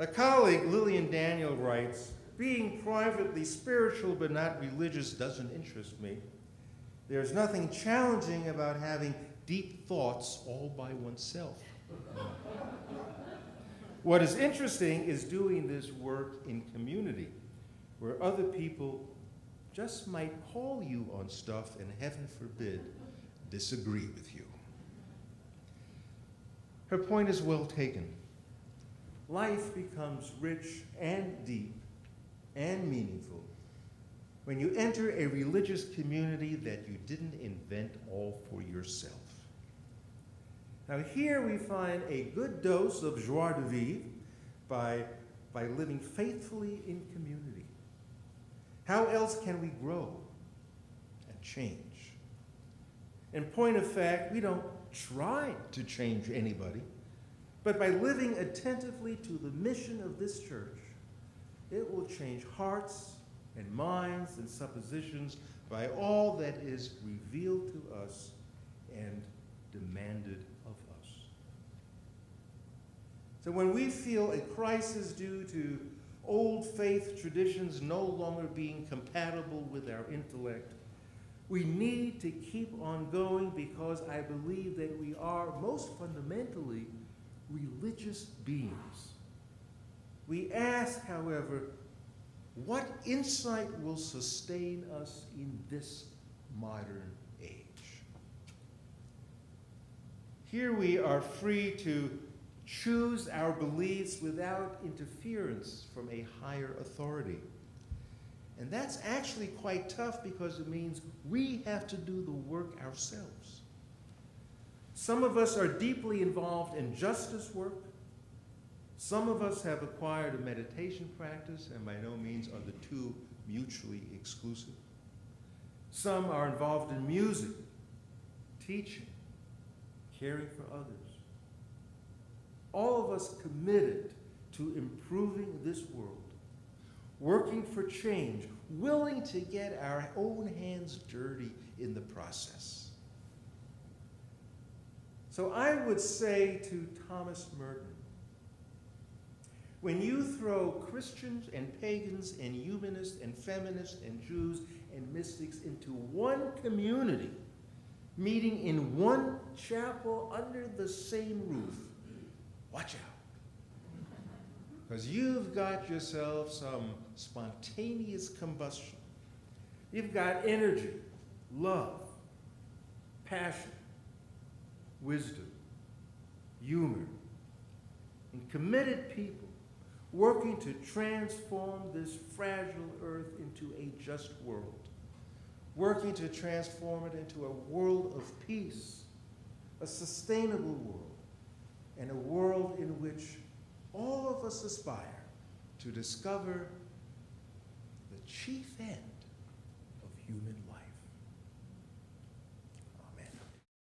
A colleague, Lillian Daniel, writes, "Being privately spiritual but not religious doesn't interest me. There's nothing challenging about having deep thoughts all by oneself. What is interesting is doing this work in community, where other people just might call you on stuff and, heaven forbid, disagree with you." Her point is well taken. Life becomes rich and deep and meaningful when you enter a religious community that you didn't invent all for yourself. Now here we find a good dose of joie de vivre by living faithfully in community. How else can we grow and change? In point of fact, we don't try to change anybody, but by living attentively to the mission of this church, it will change hearts and minds and suppositions by all that is revealed to us and demanded of us. So when we feel a crisis due to old faith traditions no longer being compatible with our intellect, we need to keep on going, because I believe that we are most fundamentally religious beings. We ask, however, what insight will sustain us in this modern age? Here we are free to choose our beliefs without interference from a higher authority. And that's actually quite tough, because it means we have to do the work ourselves. Some of us are deeply involved in justice work. Some of us have acquired a meditation practice, and by no means are the two mutually exclusive. Some are involved in music, teaching, caring for others. All of us committed to improving this world, working for change, willing to get our own hands dirty in the process. So I would say to Thomas Merton, when you throw Christians and pagans and humanists and feminists and Jews and mystics into one community, meeting in one chapel under the same roof, watch out. Because you've got yourself some spontaneous combustion. You've got energy, love, passion, wisdom, humor, and committed people working to transform this fragile earth into a just world, working to transform it into a world of peace, a sustainable world, and a world in which all of us aspire to discover the chief end of human life.